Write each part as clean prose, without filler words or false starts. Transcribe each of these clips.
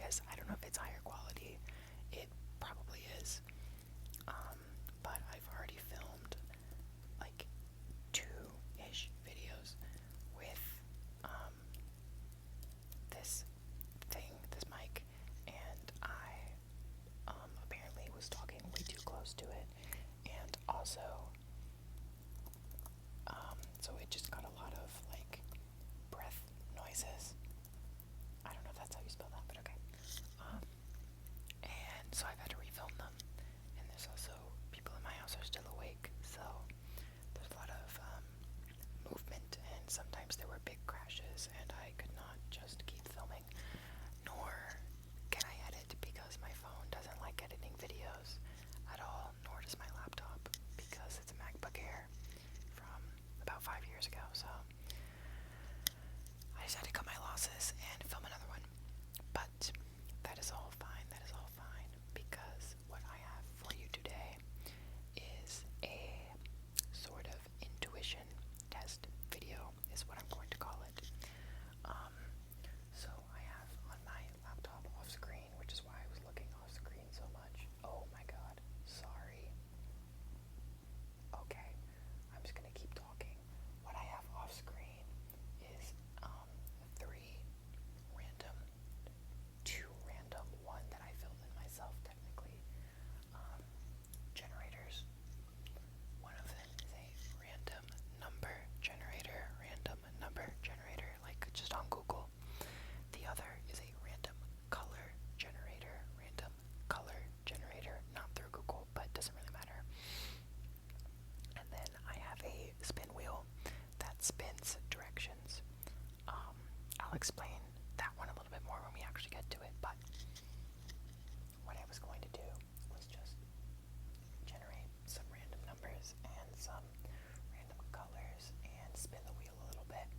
guess, I don't know if it's higher quality. It probably is. But I've already filmed like two-ish videos with this thing, this mic, and I apparently was talking way too close to it, and also so it just got a lot of like breath noises. I don't know if that's how you spell that, but okay. And so I've had to refilm them, and there's also people in my house are still awake, so there's a lot of movement, and sometimes there were big crashes, and I could not just keep filming, nor can I edit because my phone doesn't like editing videos at all, nor does my laptop because it's a MacBook Air from about 5 years ago, so I decided to cut my losses and film another one. But that is all fine, because what I have for you today is a sort of intuition test video, is what I'm going to call it. So I have on my laptop off screen, which is why I was looking off screen so much. Oh my god, sorry. Okay, I'm just gonna keep talking. What I have off screen is three random, two random, one that I filled in myself technically, generators. One of them is a random number generator, like just on Google. The other is a random color generator, not through Google, but doesn't really matter. And then I have a spin wheel that spins directions. I'll explain that one a little bit more when we actually get to it, but what I was going to do was just generate some random numbers and some random colors and spin the wheel a little bit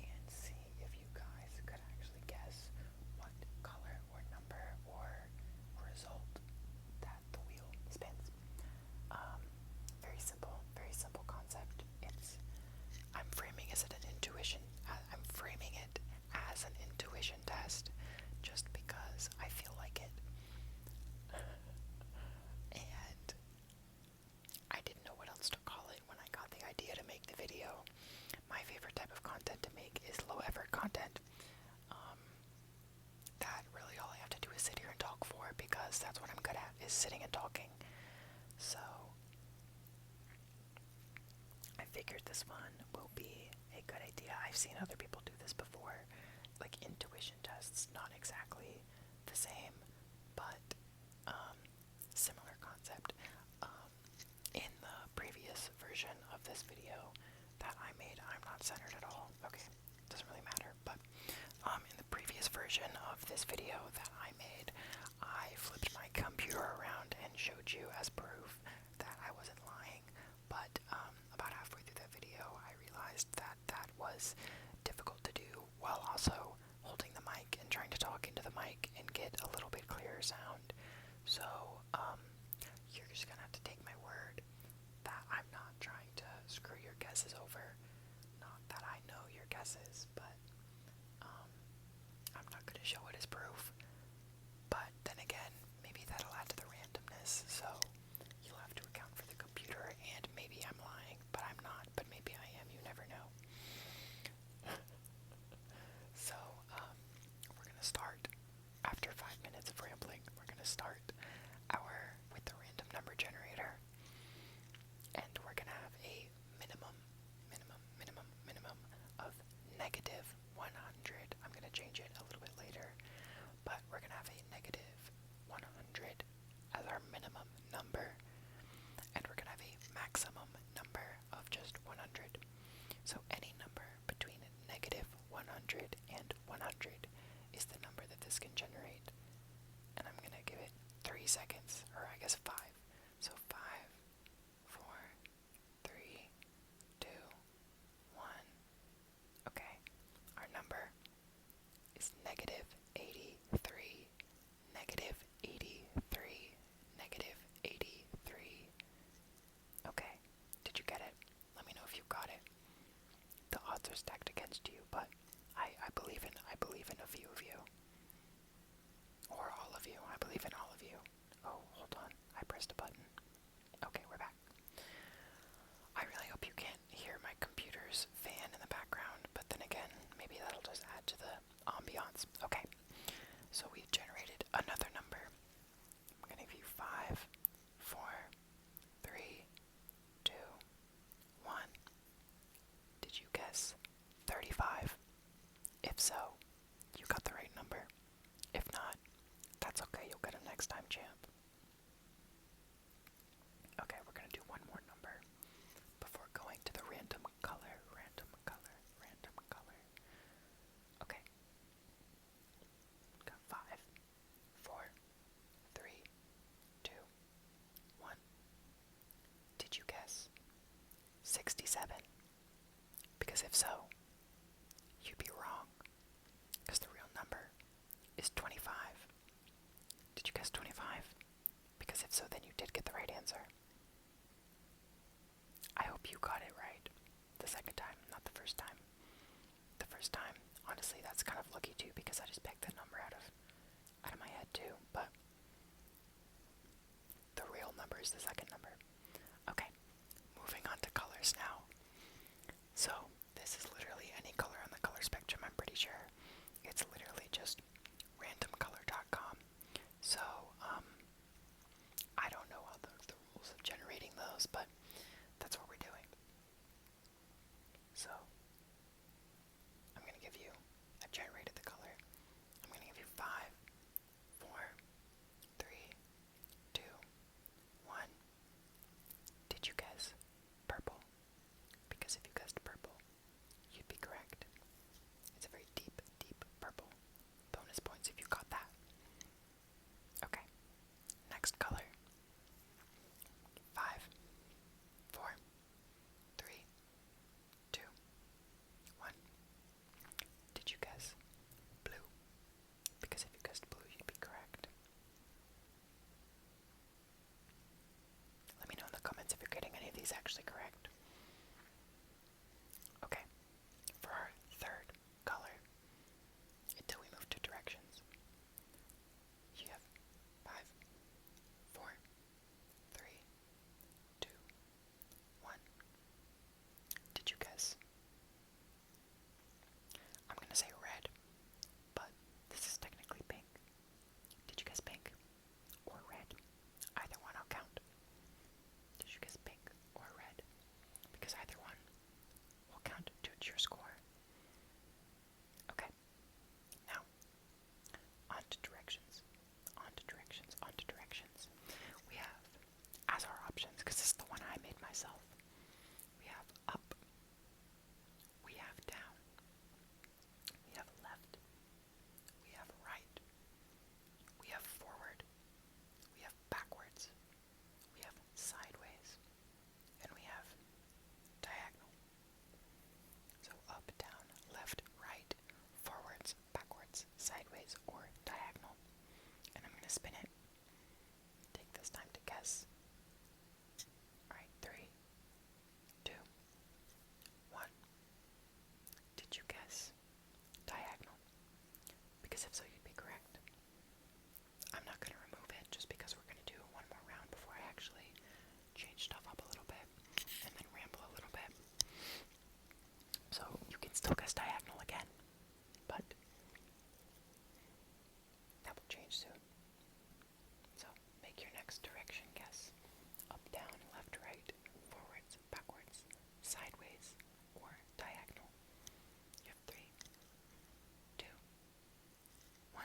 and see if you guys could actually guess what color or number or result that the wheel spins. Very simple concept. I'm framing it as an intuition. I'm framing it as an intuition test, just because I feel like it. And I didn't know what else to call it when I got the idea to make the video. My favorite type of content to make is low effort content. That really all I have to do is sit here and talk for, because that's what I'm good at, is sitting and talking. So I figured this one will be a good idea. I've seen other people do this before, like intuition tests, not exactly the same, but similar concept. In the previous version of this video that I made, I'm not centered at all. Okay, doesn't really matter, but in the previous version of this video that I made, I flipped my computer around and showed you as proof that I wasn't lying, but about halfway through that video I realized that that was difficult to do while also holding the mic and trying to talk into the mic and get a little bit clearer sound. So you're just gonna have to take my word that I'm not trying to screw your guesses over. Not that I know your guesses, but I'm not gonna show it as proof. But then again, maybe that'll add to the randomness, so you'll have to account for the computer, and maybe I'm lying, but I'm not, but maybe I am, you never know. So, we're gonna start, after 5 minutes of rambling, we're gonna start with the random number generator, and we're gonna have a minimum of -100. I'm gonna change it a little bit later, So then you did get the right answer. I hope you got it right the second time, not the first time. The first time, honestly, that's kind of lucky too, because I just picked that number out of my head too, but the real number is the second number. Okay, moving on to colors now. So, this is literally any color on the color spectrum, I'm pretty sure. It's literally just randomcolor.com. So, I don't know all the rules of generating those, but that's what we're doing. So, I'm going to give you, I've generated the color. I'm going to give you 5, 4, 3, 2, 1. Did you guess purple? Because if you guessed purple, you'd be correct. It's a very deep, deep purple. Bonus points if you got that. Okay, next color. 5, 4, 3, 2, 1. Did you guess blue? Because if you guessed blue, you'd be correct. Let me know in the comments if you're getting any of these actually correct. Okay, for our third color, until we move to directions, you have 5, 4, 3, 2, 1. Did you guess? I'm gonna say red, but this is technically pink. Did you guess pink or red? Either one I'll count. Did you guess pink or red? Because either one will count to your score. Okay, now, on to directions. On to directions, on to directions. We have, as our options, because this is the one I made myself, we have up, we have down, we have left, we have right, we have forward, we have backwards, we have sideways, and we have diagonal. So up, down, left, right, forwards, backwards, sideways, or diagonal. And I'm going to spin it. Take this time to guess. Alright, 3, 2, 1. Did you guess diagonal? Because if so, you'd be correct. I'm not going to remove it just because we're going to do one more round before I actually change stuff up a little bit and then ramble a little bit. So you can still guess diagonal again, but that will change soon. So make your next direction guess. Up, down, left, right, forwards, backwards, sideways, or diagonal. You have 3, 2, 1.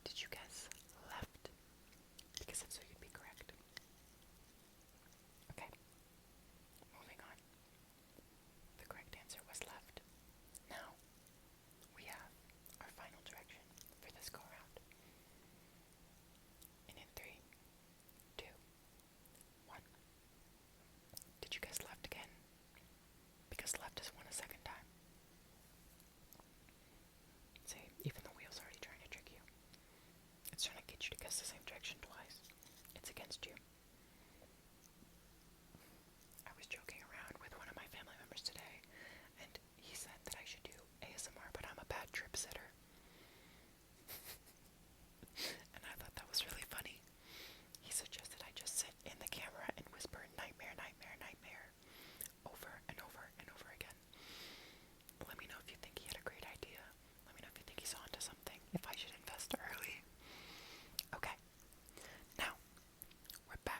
Did you guess left? Because if so, you'd be correct. Okay, moving on. The correct answer was left. Now, we have our final direction for this go-round. And in 3, 2, 1. Did you guess left again? Because left has won a second time. See, even the wheel's already trying to trick you. It's trying to get you to guess the same direction twice. It's against you. I was joking around with one of my family members today, and he said that I should do ASMR, but I'm a bad trip sitter. And I thought that was really funny. He suggested I just sit in the camera and whisper nightmare, nightmare, nightmare over and over and over again. Let me know if you think he had a great idea. Let me know if you think he's onto something, if I should invest early. Okay, now, we're back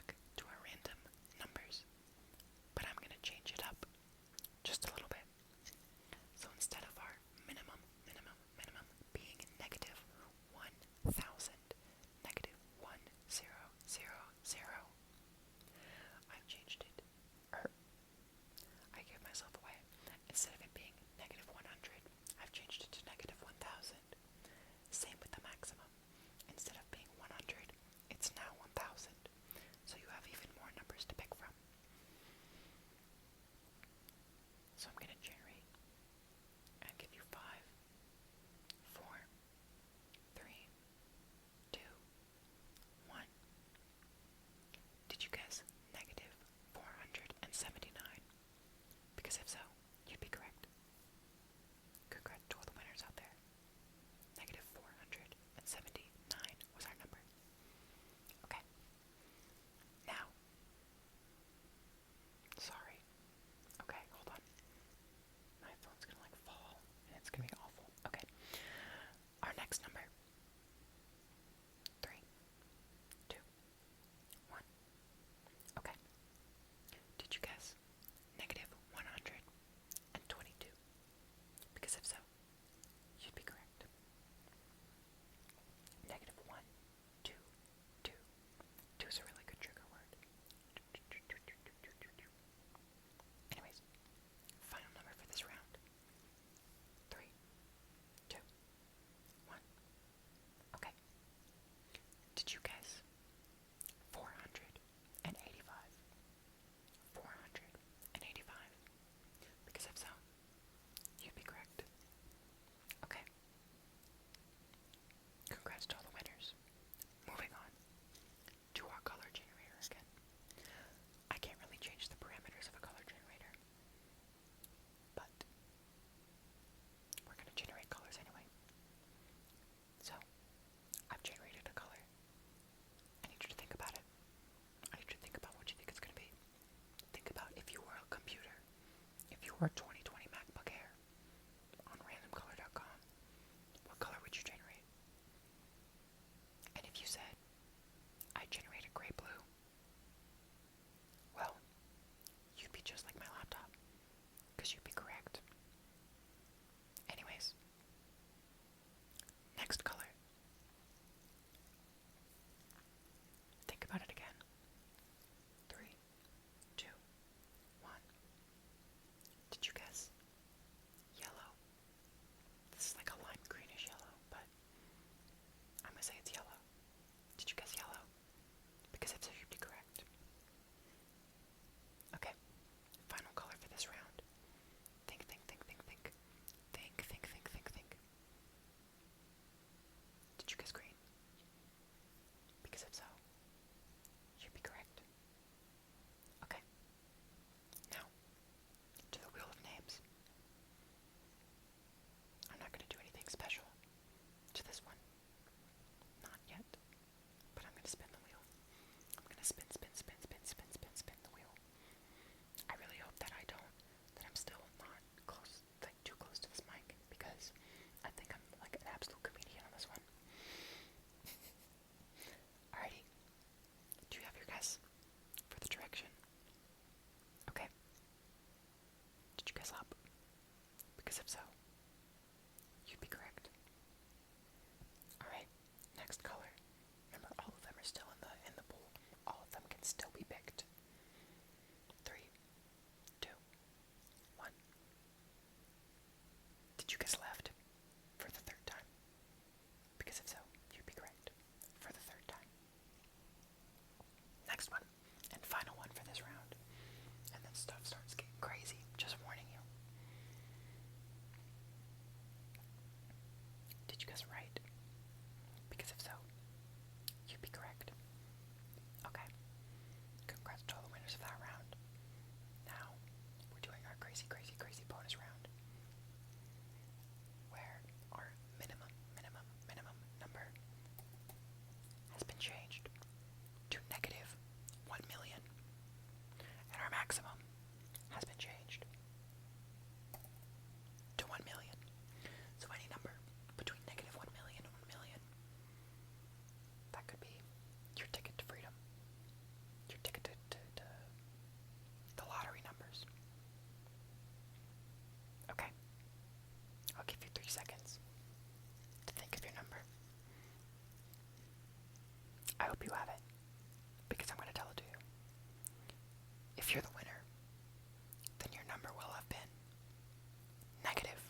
your 2020 MacBook Air on randomcolor.com, what color would you generate? And if you said, I generated gray blue, well, you'd be just like my laptop, because you'd be correct. Anyways, next color. Think about it again. 3, 2, 1. Did you guess? Yellow. This is like a lime greenish yellow, but I'm gonna say it's yellow. Did you guess yellow? Because if so, you'd be correct. Okay, final color for this round. Think, think, think, think, think. Think, think, think, think, think. Did you guess green? Because if so, you'd be correct. Okay, now, to the wheel of names. I'm not going to do anything special to this one. Not yet. But I'm going to spin the wheel. I'm going to spin, spin, spin, spin, spin, spin, spin the wheel. I really hope that I'm still not close, like too close to this mic, because I think I'm like an absolute comedian on this one. Alrighty. Do you have your guess for the direction? Okay. Did you guess up? Because if so, you'd be correct. Alright, next color. Remember, all of them are still in the pool. All of them can still be picked. 3, 2, 1. Did you guess left for the third time? Because if so, you'd be correct for the third time. Next one, and final one for this round. And then stuff starts getting crazy, just warning you. Did you guess right? Because if so, you'd be correct. Okay, congrats to all the winners of that round. Now, we're doing our crazy, crazy, crazy bonus round, where our minimum number has been changed to negative 1 million, and our maximum has been changed to 1 million. So any number between negative 1 million and 1 million, that could be your ticket to freedom, your ticket to the lottery numbers. Okay, I'll give you 3 seconds to think of your number. I hope you have it, because I'm going to tell it to you. If you're the winner, then your number will have been negative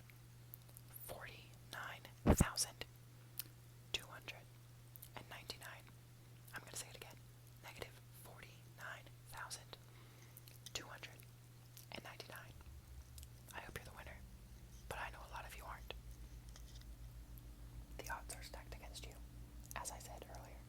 49,299. I'm going to say it again. Negative 49,299. I hope you're the winner, but I know a lot of you aren't. The odds are stacked against you, as I said earlier.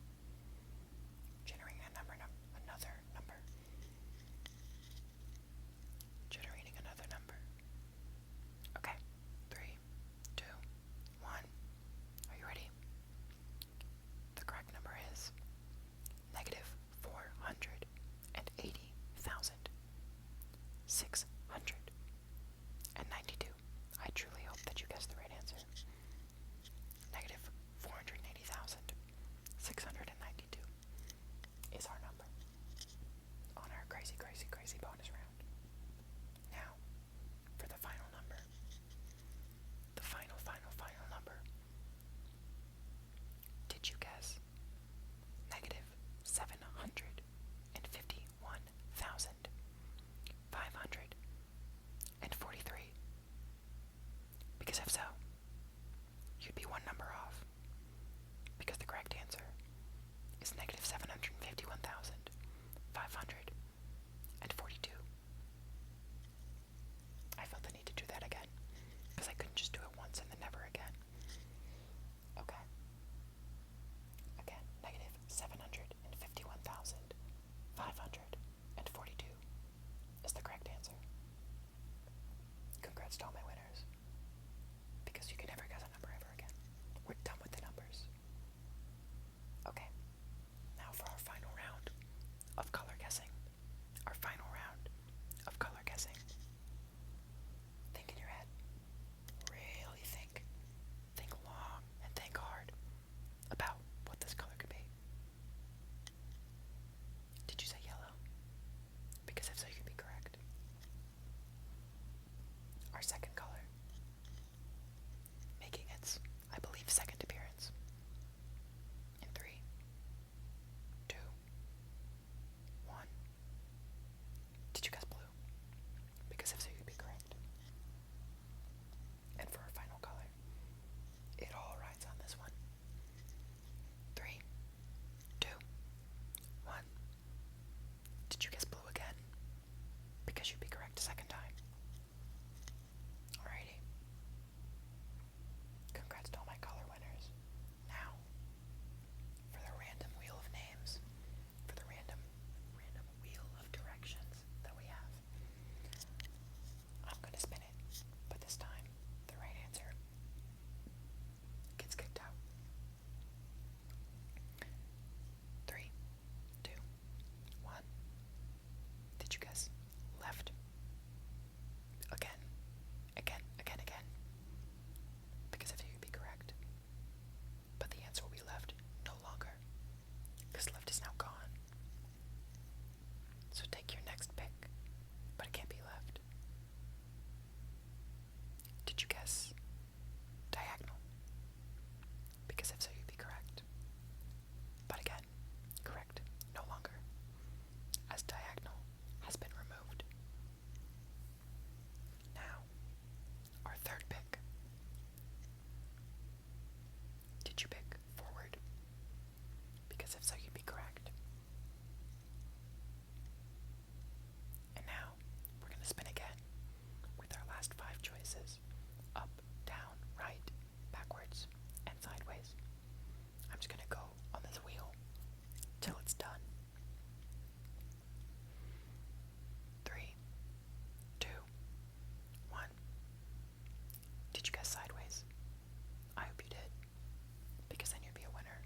because if so, you'd be correct. And now, we're going to spin again with our last 5 choices. Up, down, right, backwards, and sideways. I'm just going to go on this wheel till it's done. 3, 2, 1. Did you guess sideways? I hope you did, because then you'd be a winner.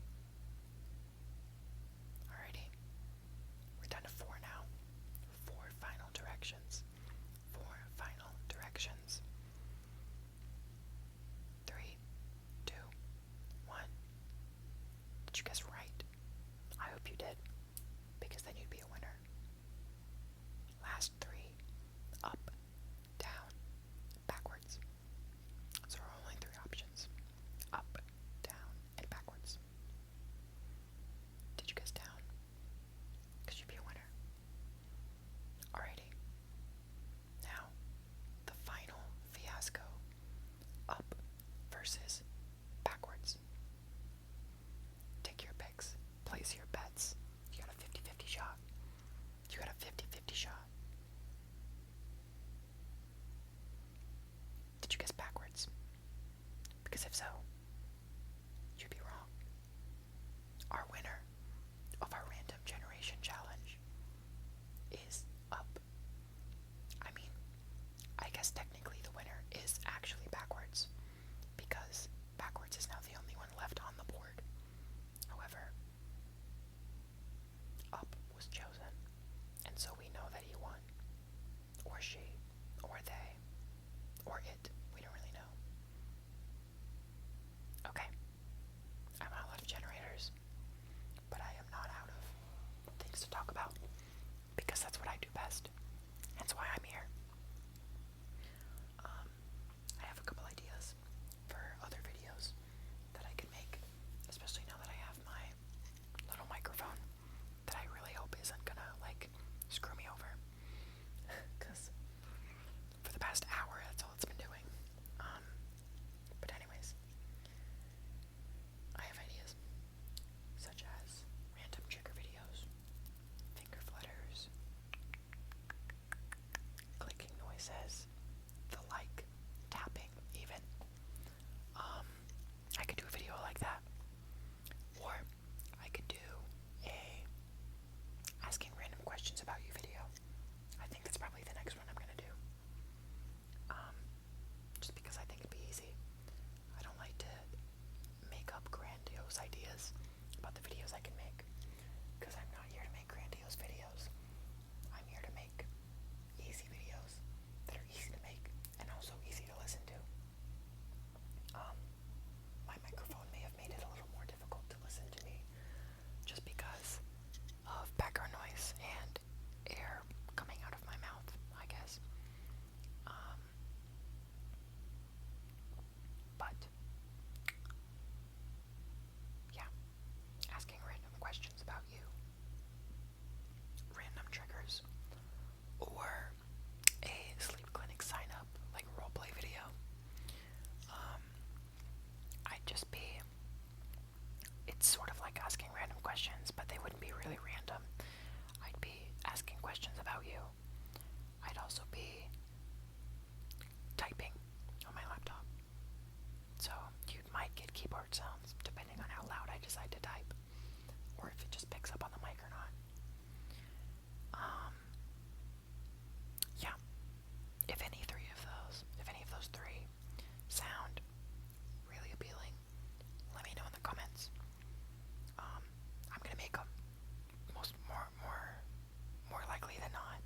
Alrighty, we're down to 4 now. 4 final directions. 4 final directions. 3, 2, 1. Did you guess right? I hope you did, because then you'd be a winner. Last 3. Up, down, backwards. So there are only 3 options. Up, down, and backwards. Did you guess down? Because you'd be a winner. Alrighty. Now, the final fiasco. Up versus backwards. Take your picks. Place your bets. You got a 50-50 shot. You got a 50-50 shot. Did you guess backwards? Because if so, you'd be wrong. Our winner of our random generation challenge is up. I mean, I guess technically the winner is actually backwards, because backwards is now the only one left on the board. However, up was chosen, and so we know that he won. Or she, or they, or it. We don't really know. Okay, I'm out of generators, but I am not out of things to talk about, because that's what I do best. That's why I'm here. I have a couple ideas for other videos that I can make, especially now that I have my little microphone that I really hope isn't gonna, screw me over. Because for the past hour, that's all it's been doing. But anyways, I have ideas, such as random trigger videos, finger flutters, clicking noises, the tapping even. I could do a video like that, or I could do a asking random questions about you video. I think that's probably the next one I'm gonna do. Just because I think it'd be easy. I don't like to make up grandiose ideas about the videos I can make, because I'm not here to make grandiose videos. I'm here to make easy videos that are easy to make and also easy to listen to. My microphone may have made it a little more difficult to listen to me, just because of background noise and air coming out of my mouth, I guess. But yeah, asking random questions about you, random triggers, or a sleep clinic sign up, roleplay video. I'd just be, it's sort of like asking random questions, but they wouldn't be really random. I'd be asking questions about you. I'd also be typing on my laptop. So you might get keyboard sounds depending on how loud I decide to type, or if it just picks up on the mic or not. Yeah. If any of those 3 sound really appealing, let me know in the comments. I'm gonna make them more likely than not.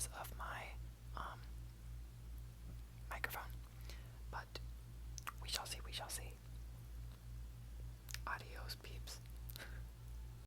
because of